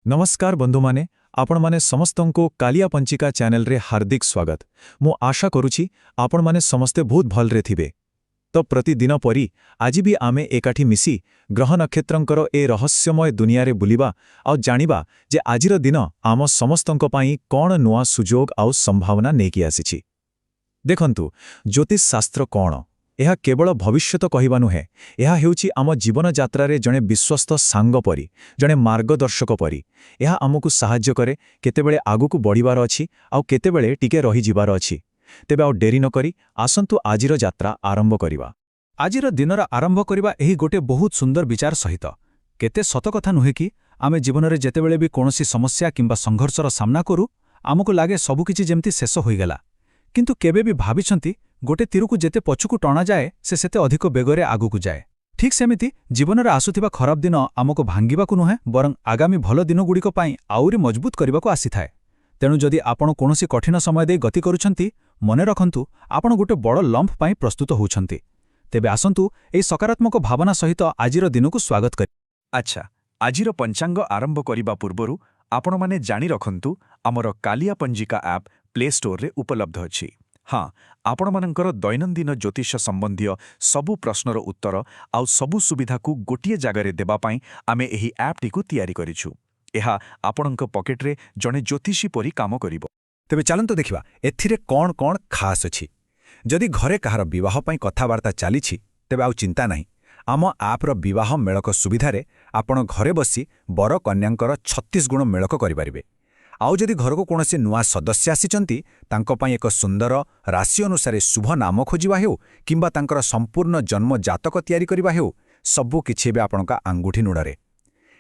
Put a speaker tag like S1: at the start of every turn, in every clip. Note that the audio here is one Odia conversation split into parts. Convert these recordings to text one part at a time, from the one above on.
S1: नमस्कार बंधु माने आपण माने समस्तंको कालिया पंचिका चैनल रे हार्दिक स्वागत। मु आशा करूची आपण माने समस्ते बहुत भलरे थिबे। तो प्रतिदिन परी आज भी आमे एकाठी मिसी ग्रह नक्षत्रंकर ए रहस्यमय दुनिया रे बुलिबा आ जानिबा जे आजिर दिन आम समस्तंको पाई कोन नुआ सुजोग आ संभावना नेकी आसीछि। देखंतु ज्योतिष शास्त्र कोन यह केवल भविष्यत कहवा नुहे, यह हेउछि आम जीवन यात्रा रे जणे विश्वस्त सांग परी, जणे मार्गदर्शक परी। यह आमको साहाय्य करे केतेबेले आगुकु बढ़िबार अछि आ केतेबेले टिके रहि जिबार अछि। तेबे आ डेरी न करी आसंतु आजिर यात्रा आरंभ करिबा।
S2: आजिर दिनर आरंभ करिबा एही गोटे बहुत सुंदर विचार सहित। केते सत कथा नुहे कि आमे जीवन रे जेतेबेले भी कोनोसी समस्या किंबा संघर्षर सामना करू आमको लागे सबुकिछि जेमति शेष होइगला, किंतु केबे भी भाबिछंती गोटे तीरकु जेते पछुकु टणा जाए से सेते अधिक बेगरे आगुकु जाए। ठीक सेमिति जीवनरे आसुथिबा खराब दिन आमको भांगिबाकु नुहे बरं आगामी भल दिनगुड़िक पई आउरी मजबूत करिबाकु आसीथाए। तेणु जदि आपण कोनोसी कठिन समय दे गति करूछंती मने रखंतु आपण गोटे बड़ लंफ पई प्रस्तुत होउछंती। तेबे आसंतु एई सकारात्मक भावना सहित आजिर दिनकु स्वागत करि।
S3: अच्छा, आजिर पंचांग आरंभ करिबा पूर्वरु आपण माने जानि रखंतु आमर कालिया पंजिका ऐप प्ले स्टोर रे उपलब्ध अछि। हाँ, आपण मानकर दैनंदिन ज्योतिष संबंधी सबु प्रश्नर उत्तर आउ सबु सुविधा को गोटिए जगार देवाई आम एही ऐप टी तैयारी करिछु। एहा आपणक पकेट रे जणे ज्योतिषी परी काम करिवो।
S2: तेबे चलंतु देखिबा एथिरे कोन कोन खास अछि। जदि घरे कहार विवाह पई कथावार्ता चलीछि तेबे आउ चिंता नाही। आम ऐप रो विवाह मेलक सुविधा रे आपण घरे बसी बर कन्यांकर 36 गुण मेलक करि परिबे। आउ जदि घर को कोनोसी नुआ सदस्य आसीचंती तांको पई एक सुंदर राशि अनुसारे शुभ नाम खोजिबा हेउ किंबा तांकर संपूर्ण जन्म जातक तैयारी करिबा हेउ सबु किछि बे आपणका आंगुठी नुडरे।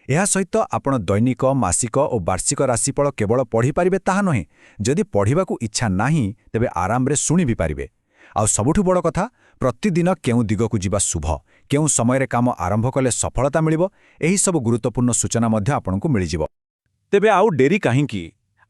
S2: एहा सहित आपण दैनिक मासिक और वार्षिक राशिफल केवल पढ़ी पारिबे ताहा नहे, जदि पढ़िबाकू इच्छा नाही तेबे आराम रे सुनि भी पारिबे। आउ सबुठु बड़ कथा प्रतिदिन केउ दिगकू जिबा शुभ, केउ समय रे काम आरंभ कले सफलता मिलिबो, एही सब गुरुत्वपूर्ण सूचना मध्य आपनकू मिलिजिबो।
S1: तेबे आउ डेरी काहींकी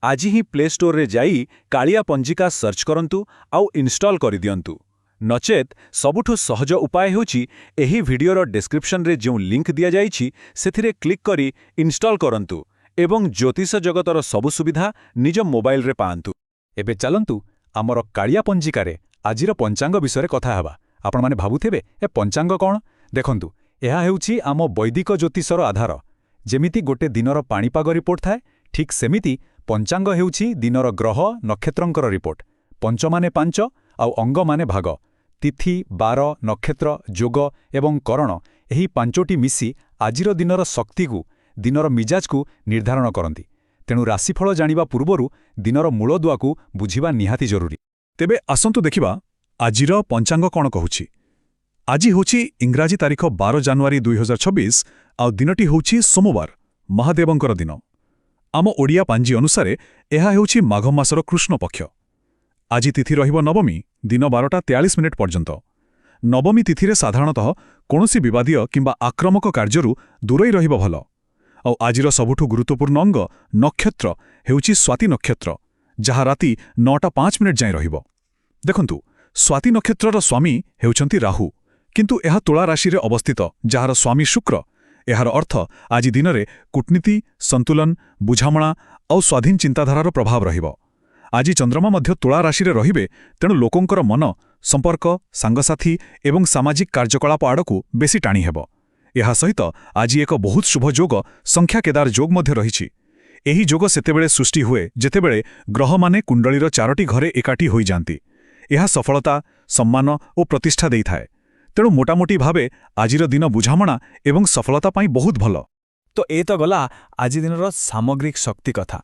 S1: आज ही प्ले स्टोर रे जाई कालिया पंजिका सर्च करंतु आउ इंस्टॉल करि दियंतु। नचेत सबुठु सहज उपाय होची एही वीडियोर डिस्क्रिप्शन रे जो लिंक दिया जाइछि सेथिरे क्लिक करी इंस्टॉल करंतु एवं ज्योतिष जगतर सबु सुविधा निज मोबाइल रे पांतु। एबे चलंतु आमर कालिया पंजिका रे आजिर पंचांग विषय कथा हेबा। आपण माने भाबुथेबे ए पंचांग कोन? देखंतु एहा हेउछि आम वैदिक ज्योतिषर आधार। जेमिति गोटे दिनर पाणीपाग रिपोर्ट थाए, ठीक सेमिति पंचांग हेउछि दिनर ग्रह नक्षत्रंकर रिपोर्ट। पंच माने 5 आउ अंग माने भाग। तिथि, बार, नक्षत्र, जोग एवं करण एही पांचोटी मिसी आजिर दिनर शक्ति को दिनर मिजाज को निर्धारण करंती। तेणु राशिफल जानिबा पूर्वरु दिनर मूलदुआ को बुझिबा निहाती जरूरी।
S4: तेबे आसंतु देखिबा आजिर पंचांग कोन कहुछि। आज होछि इंग्राजी तारीख 12 जनवरी 2026 आउ दिनटी होछि सोमवार, महादेवंकर दिन। आम ओडिया पांजी अनुसारे एहा हेउछि माघ मासर कृष्ण पक्ष। आज तिथि रहिब नवमी, दिन 12टा 43 मिनिट पर्यंत। नवमी तिथिरे साधारणतः कोनोसी विवादीय किंबा आक्रमक कार्यरू दूरई रहिब भल। आउ आजिर सबुठु गुरुत्वपूर्ण अंग नक्षत्र हेउछि स्वाति नक्षत्र, जहा राति 9टा 5 मिनिट जाय रहिब। देखंतु स्वाति नक्षत्रर स्वामी हेउछंती राहु, किंतु एहा तुला राशि रे अवस्थित जहार स्वामी शुक्र। एहार अर्थ आज दिन में कूटनीति, संतुलन, बुझामणा और स्वाधीन चिंताधारार प्रभाव रहिब। आज चंद्रमा मध्य तुला राशि रे रहिबे, तेणु लोकंकर मन संपर्क, सांगसाथी एवं सामाजिक कार्यकलाप आड़कू बेसी टाणी हेब। एहा सहित आज एक बहुत शुभ जोग संख्या केदार जोग मध्य रहिछि। एही जोग सेतेबेले सृष्टि हुए जेतेबेले ग्रह माने कुंडलीर 4टी घरे एकाठी होई जांती। एहा सफलता, सम्मान और प्रतिष्ठा देइथाए। तेणु मोटामोटी भावे आजिर दिन बुझामणा एवं सफलता पाई बहुत भल।
S2: तो ए तो गला आज दिनर सामग्रिक शक्ति कथा,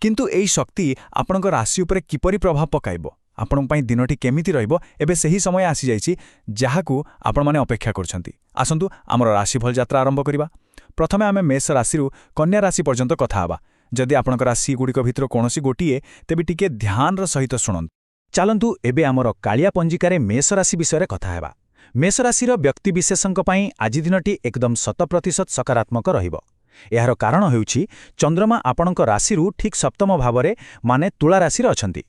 S2: किंतु एई शक्ति आपणक राशि उपरे किपरि प्रभाव पकाइबो, आपण पाई दिनटी केमिति रहिबो, एबे सही समय आसी जाइछि जाहाकू आपण माने अपेक्षा करछंती। आसंतु आमर राशिफल यात्रा आरंभ करिबा। प्रथमे आमे मेष राशिरु कन्या राशि पर्यंत कथा हबा। जदि आपणक राशि गुड़िक भितर कोनोसी गोटिए तेबे टिके ध्यानर सहित शुणंतु। चलंतु एबे आमर कालिया पंजिकारे मेष राशि विषय कथा हेबा। मेष राशिर व्यक्तिविशेषंक पई आज दिनटी एकदम 100% सकारात्मक रहिबो। एहार कारण हेउछि चंद्रमा आपणक राशिरु ठीक सप्तम भावरे माने तुला राशिर अछंती।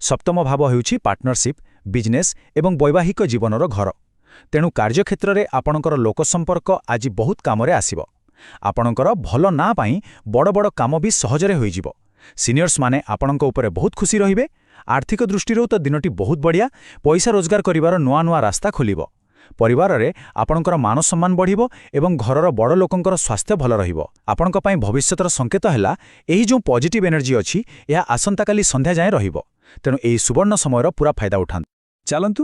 S2: सप्तम भाव हेउछि पार्टनरशिप, बिजनेस एवं वैवाहिक जीवनर घर। तेणु कार्यक्षेत्र रे आपणकर लोक संपर्क आज बहुत कामरे आसिबो। ଆପଣଙ୍କର ଭଲ ନା ପାଇଁ ବଡ଼ ବଡ଼ କାମ ବି ସହଜରେ ହୋଇଯିବ। ସିନିୟର୍ସ ମାନେ ଆପଣଙ୍କ ଉପରେ ବହୁତ ଖୁସି ରହିବେ। ଆର୍ଥିକ ଦୃଷ୍ଟିରୁ ତ ଦିନଟି ବହୁତ ବଢ଼ିଆ। ପଇସା ରୋଜଗାର କରିବାର ନୂଆ ନୂଆ ରାସ୍ତା ଖୋଲିବ। ପରିବାରରେ ଆପଣଙ୍କର ମାନ ସମ୍ମାନ ବଢ଼ିବ ଏବଂ ଘରର ବଡ଼ ଲୋକଙ୍କର ସ୍ୱାସ୍ଥ୍ୟ ଭଲ ରହିବ। ଆପଣଙ୍କ ପାଇଁ ଭବିଷ୍ୟତର ସଂକେତ ହେଲା ଏହି ଯେଉଁ ପଜିଟିଭ୍ ଏନର୍ଜି ଅଛି ଏହା ଆସନ୍ତାକାଲି ସନ୍ଧ୍ୟା ଯାଏଁ ରହିବ। ତେଣୁ ଏହି ସୁବର୍ଣ୍ଣ ସମୟର ପୁରା ଫାଇଦା ଉଠାନ୍ତୁ।
S4: ଚାଲନ୍ତୁ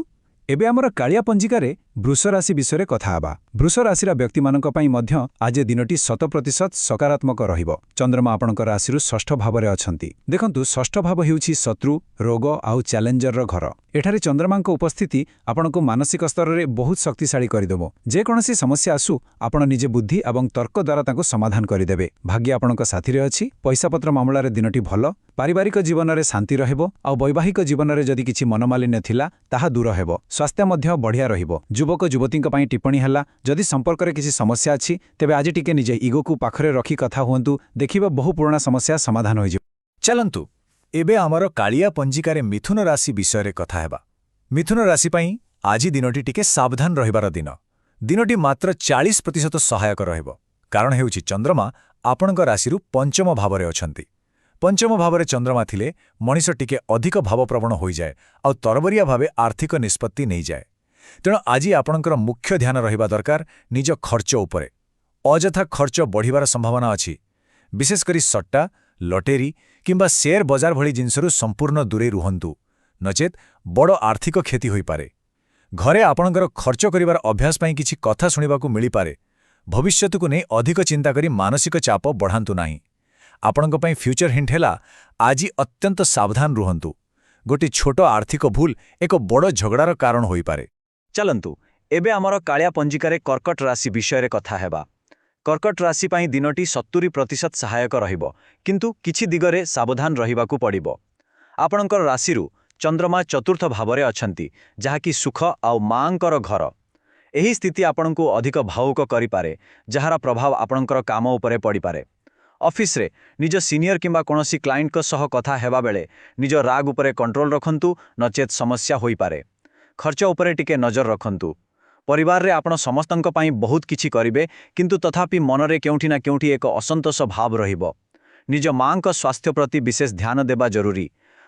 S4: ଏବେ ଆମର କାଳିଆ ପଞ୍ଜିକାରେ ବୃଷ ରାଶି ବିଷୟରେ କଥା ହେବା। ବୃଷ ରାଶିର ବ୍ୟକ୍ତିମାନଙ୍କ ପାଇଁ ମଧ୍ୟ ଆଜି ଦିନଟି 100% ସକାରାତ୍ମକ ରହିବ। ଚନ୍ଦ୍ରମା ଆପଣଙ୍କ ରାଶିରୁ ଷଷ୍ଠ ଭାବରେ ଅଛନ୍ତି। ଦେଖନ୍ତୁ, ଷଷ୍ଠ ଭାବ ହେଉଛି ଶତ୍ରୁ, ରୋଗ ଆଉ ଚ୍ୟାଲେଞ୍ଜରର ଘର। ଏଠାରେ ଚନ୍ଦ୍ରମାଙ୍କ ଉପସ୍ଥିତି ଆପଣଙ୍କୁ ମାନସିକ ସ୍ତରରେ ବହୁତ ଶକ୍ତିଶାଳୀ କରିଦେବ। ଯେକୌଣସି ସମସ୍ୟା ଆସୁ ଆପଣ ନିଜେ ବୁଦ୍ଧି ଏବଂ ତର୍କ ଦ୍ୱାରା ତାଙ୍କୁ ସମାଧାନ କରିଦେବେ। ଭାଗ୍ୟ ଆପଣଙ୍କ ସାଥିରେ ଅଛି। ପଇସାପତ୍ର ମାମଲାରେ ଦିନଟି ଭଲ। ପାରିବାରିକ ଜୀବନରେ ଶାନ୍ତି ରହିବ ଆଉ ବୈବାହିକ ଜୀବନରେ ଯଦି କିଛି ମନମାଳିନ୍ୟ ଥିଲା ତାହା ଦୂର ହେବ। ସ୍ୱାସ୍ଥ୍ୟ ମଧ୍ୟ ବଢ଼ିଆ ରହିବ। ଯୁବକ ଯୁବତୀଙ୍କ ପାଇଁ ଟିପ୍ପଣୀ ହେଲା, ଯଦି ସମ୍ପର୍କରେ କିଛି ସମସ୍ୟା ଅଛି ତେବେ ଆଜି ଟିକେ ନିଜେ ଇଗୋକୁ ପାଖରେ ରଖି କଥା ହୁଅନ୍ତୁ। ଦେଖିବ ବହୁ ପୁରୁଣା ସମସ୍ୟା ସମାଧାନ ହୋଇଯିବ।
S2: ଚାଲନ୍ତୁ ଏବେ ଆମର କାଳିଆ ପଞ୍ଜିକାରେ ମିଥୁନ ରାଶି ବିଷୟରେ କଥା ହେବା। ମିଥୁନ ରାଶି ପାଇଁ ଆଜି ଦିନଟି ଟିକେ ସାବଧାନ ରହିବାର ଦିନ। ଦିନଟି ମାତ୍ର 40% ସହାୟକ ରହିବ। କାରଣ ହେଉଛି ଚନ୍ଦ୍ରମା ଆପଣଙ୍କ ରାଶିରୁ ପଞ୍ଚମ ଭାବରେ ଅଛନ୍ତି। ପଞ୍ଚମ ଭାବରେ ଚନ୍ଦ୍ରମା ଥିଲେ ମଣିଷ ଟିକେ ଅଧିକ ଭାବପ୍ରବଣ ହୋଇଯାଏ ଆଉ ତରବରିଆ ଭାବେ ଆର୍ଥିକ ନିଷ୍ପତ୍ତି ନେଇଯାଏ। ତେଣୁ ଆଜି ଆପଣଙ୍କର ମୁଖ୍ୟ ଧ୍ୟାନ ରହିବା ଦରକାର ନିଜ ଖର୍ଚ୍ଚ ଉପରେ। ଅଯଥା ଖର୍ଚ୍ଚ ବଢ଼ିବାର ସମ୍ଭାବନା ଅଛି। ବିଶେଷ କରି ସଟ୍ଟା, ଲଟେରୀ କିମ୍ବା ସେୟାର ବଜାର ଭଳି ଜିନିଷରୁ ସମ୍ପୂର୍ଣ୍ଣ ଦୂରେଇ ରୁହନ୍ତୁ, ନଚେତ୍ ବଡ଼ ଆର୍ଥିକ କ୍ଷତି ହୋଇପାରେ। ଘରେ ଆପଣଙ୍କର ଖର୍ଚ୍ଚ କରିବାର ଅଭ୍ୟାସ ପାଇଁ କିଛି କଥା ଶୁଣିବାକୁ ମିଳିପାରେ। ଭବିଷ୍ୟତକୁ ନେଇ ଅଧିକ ଚିନ୍ତା କରି ମାନସିକ ଚାପ ବଢ଼ାନ୍ତୁ ନାହିଁ। ଆପଣଙ୍କ ପାଇଁ ଫ୍ୟୁଚର ହିଣ୍ଟ ହେଲା, ଆଜି ଅତ୍ୟନ୍ତ ସାବଧାନ ରୁହନ୍ତୁ। ଗୋଟିଏ ଛୋଟ ଆର୍ଥିକ ଭୁଲ ଏକ ବଡ଼ ଝଗଡ଼ାର କାରଣ ହୋଇପାରେ।
S1: ଚାଲନ୍ତୁ ଏବେ ଆମର କାଳିଆ ପଞ୍ଜିକାରେ କର୍କଟ ରାଶି ବିଷୟରେ କଥା ହେବା। କର୍କଟ ରାଶି ପାଇଁ ଦିନଟି 70% ସହାୟକ ରହିବ, କିନ୍ତୁ କିଛି ଦିଗରେ ସାବଧାନ ରହିବାକୁ ପଡ଼ିବ। ଆପଣଙ୍କର ରାଶିରୁ ଚନ୍ଦ୍ରମା ଚତୁର୍ଥ ଭାବରେ ଅଛନ୍ତି, ଯାହାକି ସୁଖ ଆଉ ମାଙ୍କର ଘର। ଏହି ସ୍ଥିତି ଆପଣଙ୍କୁ ଅଧିକ ଭାଉକ କରିପାରେ, ଯାହାର ପ୍ରଭାବ ଆପଣଙ୍କର କାମ ଉପରେ ପଡ଼ିପାରେ। ଅଫିସରେ ନିଜ ସିନିୟର କିମ୍ବା କୌଣସି କ୍ଲାଏଣ୍ଟଙ୍କ ସହ କଥା ହେବାବେଳେ ନିଜ ରାଗ ଉପରେ କଣ୍ଟ୍ରୋଲ ରଖନ୍ତୁ, ନଚେତ୍ ସମସ୍ୟା ହୋଇପାରେ। ଖର୍ଚ୍ଚ ଉପରେ ଟିକେ ନଜର ରଖନ୍ତୁ। ପରିବାରରେ ଆପଣ ସମସ୍ତଙ୍କ ପାଇଁ ବହୁତ କିଛି କରିବେ, କିନ୍ତୁ ତଥାପି ମନରେ କେଉଁଠି ନା କେଉଁଠି ଏକ ଅସନ୍ତୋଷ ଭାବ ରହିବ। ନିଜ ମାଙ୍କ ସ୍ୱାସ୍ଥ୍ୟ ପ୍ରତି ବିଶେଷ ଧ୍ୟାନ ଦେବା ଜରୁରୀ।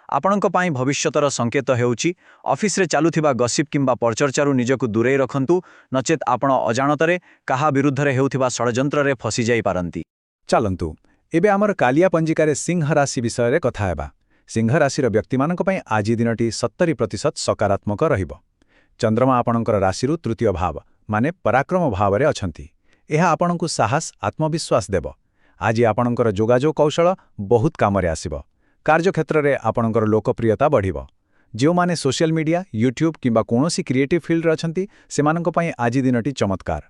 S1: ଆପଣଙ୍କ ପାଇଁ ଭବିଷ୍ୟତର ସଂକେତ ହେଉଛି ଅଫିସରେ ଚାଲୁଥିବା ଗସିପ୍ କିମ୍ବା ପରଚର୍ଚ୍ଚାରୁ ନିଜକୁ ଦୂରେଇ ରଖନ୍ତୁ, ନଚେତ୍ ଆପଣ ଅଜାଣତରେ କାହା ବିରୁଦ୍ଧରେ ହେଉଥିବା ଷଡ଼ଯନ୍ତ୍ରରେ ଫସିଯାଇପାରନ୍ତି।
S2: ଚାଲନ୍ତୁ ଏବେ ଆମର କାଳିଆ ପଞ୍ଜିକାରେ ସିଂହ ରାଶି ବିଷୟରେ କଥା ହେବା। ସିଂହ ରାଶିର ବ୍ୟକ୍ତିମାନଙ୍କ ପାଇଁ ଆଜି ଦିନଟି 70% ସକାରାତ୍ମକ ରହିବ। ଚନ୍ଦ୍ରମା ଆପଣଙ୍କର ରାଶିରୁ ତୃତୀୟ ଭାବ ମାନେ ପରାକ୍ରମ ଭାବରେ ଅଛନ୍ତି। ଏହା ଆପଣଙ୍କୁ ସାହସ, ଆତ୍ମବିଶ୍ୱାସ ଦେବ। ଆଜି ଆପଣଙ୍କର ଯୋଗାଯୋଗ କୌଶଳ ବହୁତ କାମରେ ଆସିବ। କାର୍ଯ୍ୟକ୍ଷେତ୍ରରେ ଆପଣଙ୍କର ଲୋକପ୍ରିୟତା ବଢ଼ିବ। ଯେଉଁମାନେ ସୋସିଆଲ ମିଡ଼ିଆ, ୟୁଟ୍ୟୁବ୍ କିମ୍ବା କୌଣସି କ୍ରିଏଟିଭ୍ ଫିଲ୍ଡରେ ଅଛନ୍ତି ସେମାନଙ୍କ ପାଇଁ ଆଜି ଦିନଟି ଚମତ୍କାର।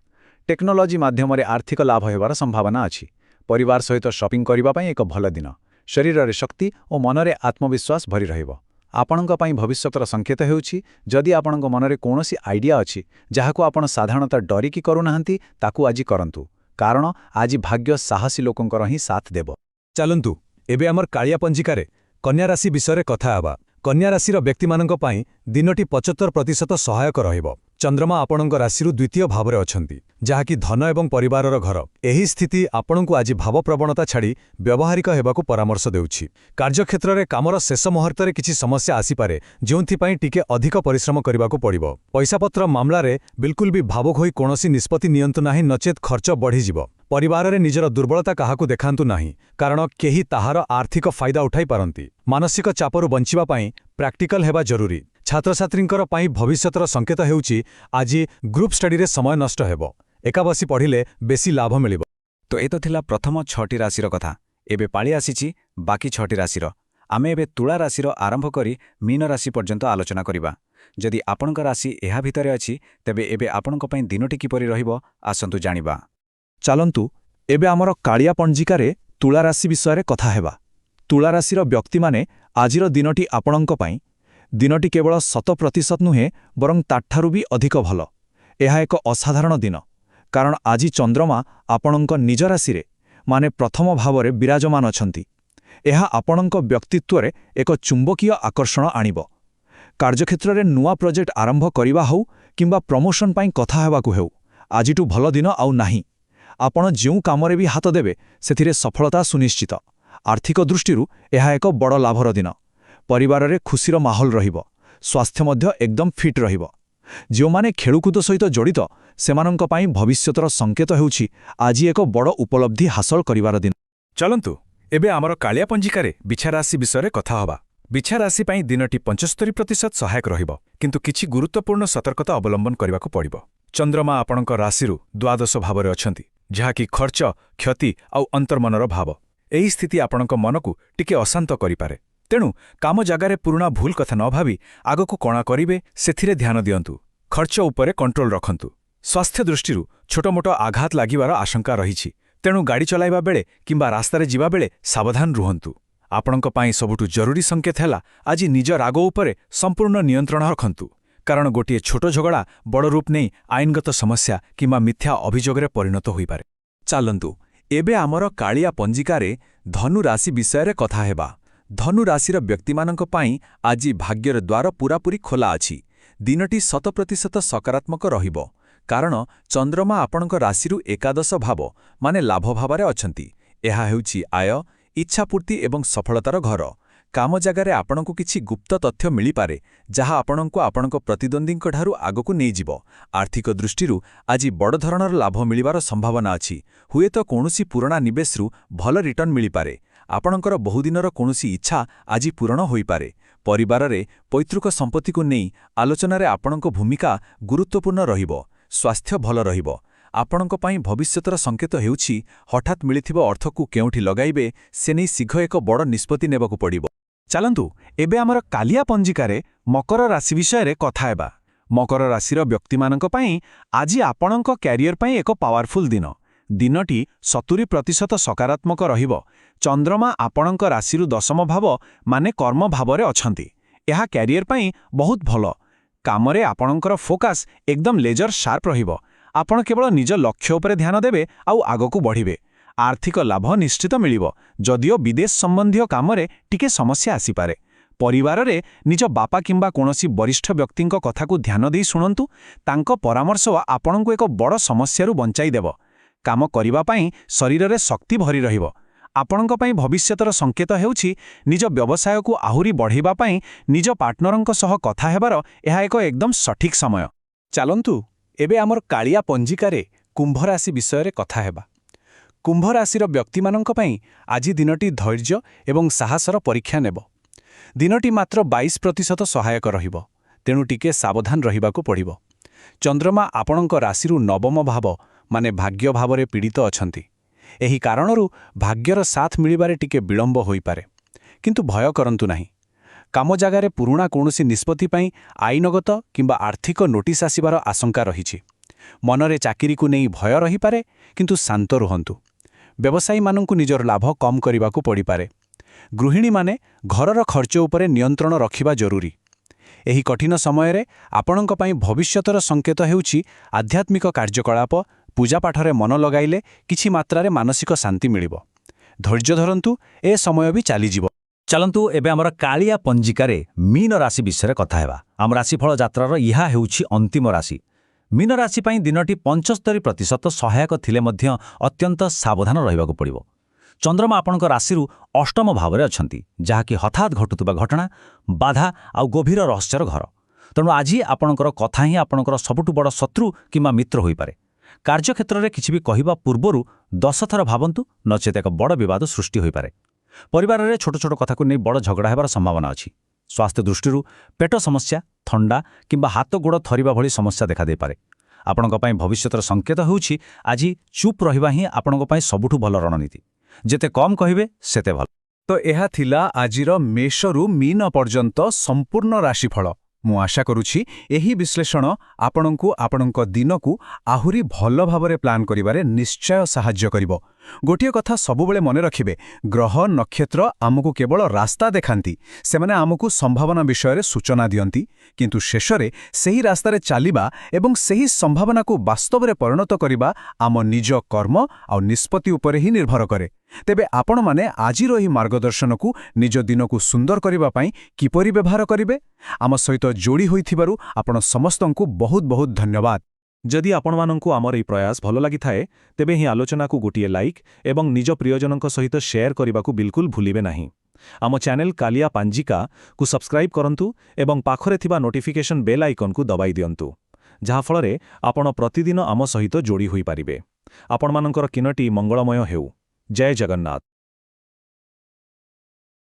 S2: ଟେକ୍ନୋଲୋଜି ମାଧ୍ୟମରେ ଆର୍ଥିକ ଲାଭ ହେବାର ସମ୍ଭାବନା ଅଛି। ପରିବାର ସହିତ ସପିଂ କରିବା ପାଇଁ ଏକ ଭଲ ଦିନ। ଶରୀରରେ ଶକ୍ତି ଓ ମନରେ ଆତ୍ମବିଶ୍ୱାସ ଭରି ରହିବ। ଆପଣଙ୍କ ପାଇଁ ଭବିଷ୍ୟତର ସଂକେତ ହେଉଛି, ଯଦି ଆପଣଙ୍କ ମନରେ କୌଣସି ଆଇଡିଆ ଅଛି ଯାହାକୁ ଆପଣ ସାଧାରଣତଃ ଡରିକି କରୁନାହାନ୍ତି, ତାକୁ ଆଜି କରନ୍ତୁ। କାରଣ ଆଜି ଭାଗ୍ୟ ସାହସୀ ଲୋକଙ୍କର ହିଁ ସାଥ ଦେବ।
S4: ଚାଲନ୍ତୁ ଏବେ ଆମର କାଳିଆ ପଞ୍ଜିକାରେ କନ୍ୟା ରାଶି ବିଷୟରେ କଥା ହେବା। କନ୍ୟା ରାଶିର ବ୍ୟକ୍ତିମାନଙ୍କ ପାଇଁ ଦିନଟି 75% ସହାୟକ ରହିବ। ଚନ୍ଦ୍ରମା ଆପଣଙ୍କ ରାଶିରୁ ଦ୍ୱିତୀୟ ଭାବରେ ଅଛନ୍ତି, ଯାହାକି ଧନ ଏବଂ ପରିବାରର ଘର। ଏହି ସ୍ଥିତି ଆପଣଙ୍କୁ ଆଜି ଭାବପ୍ରବଣତା ଛାଡ଼ି ବ୍ୟବହାରିକ ହେବାକୁ ପରାମର୍ଶ ଦେଉଛି। କାର୍ଯ୍ୟକ୍ଷେତ୍ରରେ କାମର ଶେଷ ମୁହୂର୍ତ୍ତରେ କିଛି ସମସ୍ୟା ଆସିପାରେ, ଯେଉଁଥିପାଇଁ ଟିକେ ଅଧିକ ପରିଶ୍ରମ କରିବାକୁ ପଡ଼ିବ। ପଇସାପତ୍ର ମାମଲାରେ ବିଲକୁଲ ବି ଭାବୁକ ହୋଇ କୌଣସି ନିଷ୍ପତ୍ତି ନିଅନ୍ତୁ ନାହିଁ, ନଚେତ୍ ଖର୍ଚ୍ଚ ବଢ଼ିଯିବ। ପରିବାରରେ ନିଜର ଦୁର୍ବଳତା କାହାକୁ ଦେଖାନ୍ତୁ ନାହିଁ, କାରଣ କେହି ତାହାର ଆର୍ଥିକ ଫାଇଦା ଉଠାଇ ପାରନ୍ତି। ମାନସିକ ଚାପରୁ ବଞ୍ଚିବା ପାଇଁ ପ୍ରାକ୍ଟିକାଲ ହେବା ଜରୁରୀ। ଛାତ୍ରଛାତ୍ରୀଙ୍କର ପାଇଁ ଭବିଷ୍ୟତର ସଂକେତ ହେଉଛି ଆଜି ଗ୍ରୁପ୍ ଷ୍ଟଡିରେ ସମୟ ନଷ୍ଟ ହେବ। ଏକା ବସି ପଢ଼ିଲେ ବେଶୀ ଲାଭ ମିଳିବ।
S2: ତ ଏ ତ ଥିଲା ପ୍ରଥମ 6ଟି ରାଶିର କଥା। ଏବେ ପାଳି ଆସିଛି ବାକି 6ଟି ରାଶିର। ଆମେ ଏବେ ତୁଳା ରାଶିର ଆରମ୍ଭ କରି ମୀନ ରାଶି ପର୍ଯ୍ୟନ୍ତ ଆଲୋଚନା କରିବା। ଯଦି ଆପଣଙ୍କ ରାଶି ଏହା ଭିତରେ ଅଛି, ତେବେ ଏବେ ଆପଣଙ୍କ ପାଇଁ ଦିନଟି କିପରି ରହିବ ଆସନ୍ତୁ ଜାଣିବା।
S4: ଚାଲନ୍ତୁ ଏବେ ଆମର କାଳିଆ ପଞ୍ଜିକାରେ ତୁଳା ରାଶି ବିଷୟରେ କଥା ହେବା। ତୁଳା ରାଶିର ବ୍ୟକ୍ତିମାନେ ଆଜିର ଦିନଟି ଆପଣଙ୍କ ପାଇଁ। ଦିନଟି କେବଳ 100% ନୁହେଁ, ବରଂ ତାଠାରୁ ବି ଅଧିକ ଭଲ। ଏହା ଏକ ଅସାଧାରଣ ଦିନ, କାରଣ ଆଜି ଚନ୍ଦ୍ରମା ଆପଣଙ୍କ ନିଜ ରାଶିରେ ମାନେ ପ୍ରଥମ ଭାବରେ ବିରାଜମାନ ଅଛନ୍ତି। ଏହା ଆପଣଙ୍କ ବ୍ୟକ୍ତିତ୍ୱରେ ଏକ ଚୁମ୍ବକୀୟ ଆକର୍ଷଣ ଆଣିବ। କାର୍ଯ୍ୟକ୍ଷେତ୍ରରେ ନୂଆ ପ୍ରୋଜେକ୍ଟ ଆରମ୍ଭ କରିବା ହେଉ କିମ୍ବା ପ୍ରମୋସନ ପାଇଁ କଥା ହେବାକୁ ହେଉ, ଆଜିଠୁ ଭଲ ଦିନ ଆଉ ନାହିଁ।
S2: ଆପଣ ଯେଉଁ କାମରେ ବି ହାତ ଦେବେ ସେଥିରେ ସଫଳତା ସୁନିଶ୍ଚିତ। ଆର୍ଥିକ ଦୃଷ୍ଟିରୁ ଏହା ଏକ ବଡ଼ ଲାଭର ଦିନ। ପରିବାରରେ ଖୁସିର ମାହୋଲ ରହିବ। ସ୍ୱାସ୍ଥ୍ୟ ମଧ୍ୟ ଏକଦମ ଫିଟ୍ ରହିବ। ଯେଉଁମାନେ ଖେଳକୁଦ ସହିତ ଜଡ଼ିତ ସେମାନଙ୍କ ପାଇଁ ଭବିଷ୍ୟତର ସଙ୍କେତ ହେଉଛି ଆଜି ଏକ ବଡ଼ ଉପଲବ୍ଧି ହାସଲ କରିବାର ଦିନ।
S3: ଚଲନ୍ତୁ ଏବେ ଆମର କାଳିଆ ପଞ୍ଜିକାରେ ବିଛା ରାଶି ବିଷୟରେ କଥା ହେବା। ବିଛା ରାଶି ପାଇଁ ଦିନଟି 75% ସହାୟକ ରହିବ, କିନ୍ତୁ କିଛି ଗୁରୁତ୍ୱପୂର୍ଣ୍ଣ ସତର୍କତା ଅବଲମ୍ବନ କରିବାକୁ ପଡ଼ିବ। ଚନ୍ଦ୍ରମା ଆପଣଙ୍କ ରାଶିରୁ ଦ୍ୱାଦଶ ଭାବରେ ଅଛନ୍ତି, ଯାହାକି ଖର୍ଚ୍ଚ, କ୍ଷତି ଆଉ ଅନ୍ତର୍ମନର ଭାବ। ଏହି ସ୍ଥିତି ଆପଣଙ୍କ ମନକୁ ଟିକେ ଅଶାନ୍ତ କରିପାରେ। ତେଣୁ କାମ ଜାଗାରେ ପୁରୁଣା ଭୁଲ କଥା ନ ଭାବି ଆଗକୁ କଣା କରିବେ ସେଥିରେ ଧ୍ୟାନ ଦିଅନ୍ତୁ। ଖର୍ଚ୍ଚ ଉପରେ କଣ୍ଟ୍ରୋଲ ରଖନ୍ତୁ। ସ୍ୱାସ୍ଥ୍ୟ ଦୃଷ୍ଟିରୁ ଛୋଟମୋଟ ଆଘାତ ଲାଗିବାର ଆଶଙ୍କା ରହିଛି, ତେଣୁ ଗାଡ଼ି ଚଲାଇବା ବେଳେ କିମ୍ବା ରାସ୍ତାରେ ଯିବାବେଳେ ସାବଧାନ ରୁହନ୍ତୁ। ଆପଣଙ୍କ ପାଇଁ ସବୁଠୁ ଜରୁରୀ ସଂକେତ ହେଲା ଆଜି ନିଜ ରାଗ ଉପରେ ସମ୍ପୂର୍ଣ୍ଣ ନିୟନ୍ତ୍ରଣ ରଖନ୍ତୁ, କାରଣ ଗୋଟିଏ ଛୋଟ ଝଗଡ଼ା ବଡ଼ ରୂପ ନେଇ ଆଇନଗତ ସମସ୍ୟା କିମ୍ବା ମିଥ୍ୟା ଅଭିଯୋଗରେ ପରିଣତ ହୋଇପାରେ।
S2: ଚାଲନ୍ତୁ ଏବେ ଆମର କାଳିଆ ପଞ୍ଜିକାରେ ଧନୁ ରାଶି ବିଷୟରେ କଥା ହେବା। ଧନୁ ରାଶିର ବ୍ୟକ୍ତିମାନଙ୍କ ପାଇଁ ଆଜି ଭାଗ୍ୟର ଦ୍ୱାର ପୂରାପୂରି ଖୋଲା ଅଛି। ଦିନଟି 100% ସକାରାତ୍ମକ ରହିବ, କାରଣ ଚନ୍ଦ୍ରମା ଆପଣଙ୍କ ରାଶିରୁ ଏକାଦଶ ଭାବ ମାନେ ଲାଭ ଭାବରେ ଅଛନ୍ତି। ଏହା ହେଉଛି ଆୟ, ଇଚ୍ଛାପୂର୍ତ୍ତି ଏବଂ ସଫଳତାର ଘର। କାମ ଜାଗାରେ ଆପଣଙ୍କୁ କିଛି ଗୁପ୍ତ ତଥ୍ୟ ମିଳିପାରେ, ଯାହା ଆପଣଙ୍କୁ ଆପଣଙ୍କ ପ୍ରତିଦ୍ୱନ୍ଦ୍ୱୀଙ୍କଠାରୁ ଆଗକୁ ନେଇଯିବ। ଆର୍ଥିକ ଦୃଷ୍ଟିରୁ ଆଜି ବଡ଼ ଧରଣର ଲାଭ ମିଳିବାର ସମ୍ଭାବନା ଅଛି। ହୁଏତ କୌଣସି ପୁରୁଣା ନିବେଶରୁ ଭଲ ରିଟର୍ଣ୍ଣ ମିଳିପାରେ। ଆପଣଙ୍କର ବହୁଦିନର କୌଣସି ଇଚ୍ଛା ଆଜି ପୂରଣ ହୋଇପାରେ। ପରିବାରରେ ପୈତୃକ ସମ୍ପତ୍ତିକୁ ନେଇ ଆଲୋଚନାରେ ଆପଣଙ୍କ ଭୂମିକା ଗୁରୁତ୍ୱପୂର୍ଣ୍ଣ ରହିବ। ସ୍ୱାସ୍ଥ୍ୟ ଭଲ ରହିବ। ଆପଣଙ୍କ ପାଇଁ ଭବିଷ୍ୟତର ସଂକେତ ହେଉଛି ହଠାତ୍ ମିଳିଥିବା ଅର୍ଥକୁ କେଉଁଠି ଲଗାଇବେ ସେ ନେଇ ଶୀଘ୍ର ଏକ ବଡ଼ ନିଷ୍ପତ୍ତି ନେବାକୁ ପଡ଼ିବ।
S1: ଚାଲନ୍ତୁ ଏବେ ଆମର କାଲିଆ ପଞ୍ଜିକାରେ ମକର ରାଶି ବିଷୟରେ କଥା ହେବା। ମକର ରାଶିର ବ୍ୟକ୍ତିମାନଙ୍କ ପାଇଁ ଆଜି ଆପଣଙ୍କ କ୍ୟାରିୟର ପାଇଁ ଏକ ପାୱାରଫୁଲ୍ ଦିନ। ଦିନଟି 70% ସକାରାତ୍ମକ ରହିବ। ଚନ୍ଦ୍ରମା ଆପଣଙ୍କ ରାଶିରୁ ଦଶମ ଭାବ ମାନେ କର୍ମ ଭାବରେ ଅଛନ୍ତି। ଏହା କ୍ୟାରିୟର ପାଇଁ ବହୁତ ଭଲ। କାମରେ ଆପଣଙ୍କର ଫୋକସ୍ ଏକଦମ ଲେଜର ସାର୍ପ ରହିବ। ଆପଣ କେବଳ ନିଜ ଲକ୍ଷ୍ୟ ଉପରେ ଧ୍ୟାନ ଦେବେ ଆଉ ଆଗକୁ ବଢ଼ିବେ। ଆର୍ଥିକ ଲାଭ ନିଶ୍ଚିତ ମିଳିବ, ଯଦିଓ ବିଦେଶ ସମ୍ବନ୍ଧୀୟ କାମରେ ଟିକେ ସମସ୍ୟା ଆସିପାରେ। ପରିବାରରେ ନିଜ ବାପା କିମ୍ବା କୌଣସି ବରିଷ୍ଠ ବ୍ୟକ୍ତିଙ୍କ କଥାକୁ ଧ୍ୟାନ ଦେଇ ଶୁଣନ୍ତୁ। ତାଙ୍କ ପରାମର୍ଶ ଆପଣଙ୍କୁ ଏକ ବଡ଼ ସମସ୍ୟାରୁ ବଞ୍ଚାଇ ଦେବ। କାମ କରିବା ପାଇଁ ଶରୀରରେ ଶକ୍ତି ଭରି ରହିବ। ଆପଣଙ୍କ ପାଇଁ ଭବିଷ୍ୟତର ସଂକେତ ହେଉଛି ନିଜ ବ୍ୟବସାୟକୁ ଆହୁରି ବଢ଼ାଇବା ପାଇଁ ନିଜ ପାର୍ଟନରଙ୍କ ସହ କଥା ହେବାର ଏହା ଏକ ଏକଦମ ସଠିକ୍ ସମୟ। ଚାଲନ୍ତୁ ଏବେ ଆମର କାଳିଆ ପଞ୍ଜିକାରେ କୁମ୍ଭ ରାଶି ବିଷୟରେ କଥା ହେବା। କୁମ୍ଭ ରାଶିର ବ୍ୟକ୍ତିମାନଙ୍କ ପାଇଁ ଆଜି ଦିନଟି ଧୈର୍ଯ୍ୟ ଏବଂ ସାହସର ପରୀକ୍ଷା ନେବ। ଦିନଟି ମାତ୍ର 22% ସହାୟକ ରହିବ, ତେଣୁ ଟିକେ ସାବଧାନ ରହିବାକୁ ପଡ଼ିବ। ଚନ୍ଦ୍ରମା ଆପଣଙ୍କ ରାଶିରୁ ନବମ ଭାବ ମାନେ ଭାଗ୍ୟ ଭାବରେ ପୀଡ଼ିତ ଅଛନ୍ତି। ଏହି କାରଣରୁ ଭାଗ୍ୟର ସାଥ ମିଳିବାରେ ଟିକେ ବିଳମ୍ବ ହୋଇପାରେ, କିନ୍ତୁ ଭୟ କରନ୍ତୁ ନାହିଁ। କାମ ଜାଗାରେ ପୁରୁଣା କୌଣସି ନିଷ୍ପତ୍ତି ପାଇଁ ଆଇନଗତ କିମ୍ବା ଆର୍ଥିକ ନୋଟିସ୍ ଆସିବାର ଆଶଙ୍କା ରହିଛି। ମନରେ ଚାକିରିକୁ ନେଇ ଭୟ ରହିପାରେ, କିନ୍ତୁ ଶାନ୍ତ ରୁହନ୍ତୁ। ବ୍ୟବସାୟୀମାନଙ୍କୁ ନିଜର ଲାଭ କମ୍ କରିବାକୁ ପଡ଼ିପାରେ। ଗୃହିଣୀମାନେ ଘରର ଖର୍ଚ୍ଚ ଉପରେ ନିୟନ୍ତ୍ରଣ ରଖିବା ଜରୁରୀ। ଏହି କଠିନ ସମୟରେ ଆପଣଙ୍କ ପାଇଁ ଭବିଷ୍ୟତର ସଂକେତ ହେଉଛି ଆଧ୍ୟାତ୍ମିକ କାର୍ଯ୍ୟକଳାପ, ପୂଜାପାଠରେ ମନ ଲଗାଇଲେ କିଛି ମାତ୍ରାରେ ମାନସିକ ଶାନ୍ତି ମିଳିବ। ଧୈର୍ଯ୍ୟ ଧରନ୍ତୁ, ଏ ସମୟ ବି ଚାଲିଯିବ।
S2: ଚାଲନ୍ତୁ ଏବେ ଆମର କାଳିଆ ପଞ୍ଜିକାରେ ମୀନ ରାଶି ବିଷୟରେ କଥା ହେବା। ଆମ ରାଶିଫଳ ଯାତ୍ରାର ଏହା ହେଉଛି ଅନ୍ତିମ ରାଶି। ମୀନ ରାଶି ପାଇଁ ଦିନଟି 75% ସହାୟକ ଥିଲେ ମଧ୍ୟ ଅତ୍ୟନ୍ତ ସାବଧାନ ରହିବାକୁ ପଡ଼ିବ। ଚନ୍ଦ୍ରମା ଆପଣଙ୍କ ରାଶିରୁ ଅଷ୍ଟମ ଭାବରେ ଅଛନ୍ତି, ଯାହାକି ହଠାତ୍ ଘଟୁଥିବା ଘଟଣା, ବାଧା ଆଉ ଗଭୀର ରହସ୍ୟର ଘର। ତେଣୁ ଆଜି ଆପଣଙ୍କର କଥା ହିଁ ଆପଣଙ୍କର ସବୁଠୁ ବଡ଼ ଶତ୍ରୁ କିମ୍ବା ମିତ୍ର ହୋଇପାରେ। କାର୍ଯ୍ୟକ୍ଷେତ୍ରରେ କିଛି ବି କହିବା ପୂର୍ବରୁ 10 ଥର ଭାବନ୍ତୁ, ନଚେତ ଏକ ବଡ଼ ବିବାଦ ସୃଷ୍ଟି ହୋଇପାରେ। ପରିବାରରେ ଛୋଟ ଛୋଟ କଥାକୁ ନେଇ ବଡ଼ ଝଗଡ଼ା ହେବାର ସମ୍ଭାବନା ଅଛି। ସ୍ୱାସ୍ଥ୍ୟ ଦୃଷ୍ଟିରୁ ପେଟ ସମସ୍ୟା, ଥଣ୍ଡା କିମ୍ବା ହାତ ଗୋଡ଼ ଥରିବା ଭଳି ସମସ୍ୟା ଦେଖାଦେଇପାରେ। ଆପଣଙ୍କ ପାଇଁ ଭବିଷ୍ୟତର ସଂକେତ ହେଉଛି ଆଜି ଚୁପ୍ ରହିବା ହିଁ ଆପଣଙ୍କ ପାଇଁ ସବୁଠୁ ଭଲ ରଣନୀତି। ଯେତେ କମ୍ କହିବେ ସେତେ ଭଲ।
S1: ତ ଏହା ଥିଲା ଆଜିର ମେଷରୁ ମୀନ ପର୍ଯ୍ୟନ୍ତ ସମ୍ପୂର୍ଣ୍ଣ ରାଶିଫଳ। ମୁଁ ଆଶା କରୁଛି ଏହି ବିଶ୍ଳେଷଣ ଆପଣଙ୍କୁ ଆପଣଙ୍କ ଦିନକୁ ଆହୁରି ଭଲ ଭାବରେ ପ୍ଲାନ୍ କରିବାରେ ନିଶ୍ଚୟ ସାହାଯ୍ୟ କରିବ। ଗୋଟିଏ କଥା ସବୁବେଳେ ମନେ ରଖିବେ, ଗ୍ରହ ନକ୍ଷତ୍ର ଆମକୁ କେବଳ ରାସ୍ତା ଦେଖାନ୍ତି, ସେମାନେ ଆମକୁ ସମ୍ଭାବନା ବିଷୟରେ ସୂଚନା ଦିଅନ୍ତି, କିନ୍ତୁ ଶେଷରେ ସେହି ରାସ୍ତାରେ ଚାଲିବା ଏବଂ ସେହି ସମ୍ଭାବନାକୁ ବାସ୍ତବରେ ପରିଣତ କରିବା ଆମ ନିଜ କର୍ମ ଆଉ ନିଷ୍ପତ୍ତି ଉପରେ ହିଁ ନିର୍ଭର କରେ। ତେବେ ଆପଣମାନେ ଆଜିର ଏହି ମାର୍ଗଦର୍ଶନକୁ ନିଜ ଦିନକୁ ସୁନ୍ଦର କରିବା ପାଇଁ କିପରି ବ୍ୟବହାର କରିବେ? ଆମ ସହିତ ଯୋଡ଼ି ହୋଇଥିବାରୁ ଆପଣ ସମସ୍ତଙ୍କୁ ବହୁତ ବହୁତ ଧନ୍ୟବାଦ। ଯଦି ଆପଣମାନଙ୍କୁ ଆମର ଏହି ପ୍ରୟାସ ଭଲ ଲାଗିଥାଏ ତେବେ ହିଁ ଆଲୋଚନାକୁ ଗୋଟିଏ ଲାଇକ୍ ଏବଂ ନିଜ ପ୍ରିୟଜନଙ୍କ ସହିତ ସେୟାର କରିବାକୁ ବିଲକୁଲ ଭୁଲିବେ ନାହିଁ। ଆମ ଚ୍ୟାନେଲ କାଲିଆ ପାଞ୍ଜିକାକୁ ସବସ୍କ୍ରାଇବ୍ କରନ୍ତୁ ଏବଂ ପାଖରେ ଥିବା ନୋଟିଫିକେସନ୍ ବେଲ୍ ଆଇକନ୍କୁ ଦବାଇ ଦିଅନ୍ତୁ, ଯାହାଫଳରେ ଆପଣ ପ୍ରତିଦିନ ଆମ ସହିତ ଯୋଡ଼ି ହୋଇପାରିବେ। ଆପଣମାନଙ୍କର କିନଟି ମଙ୍ଗଳମୟ ହେଉ। ଜୟ ଜଗନ୍ନାଥ।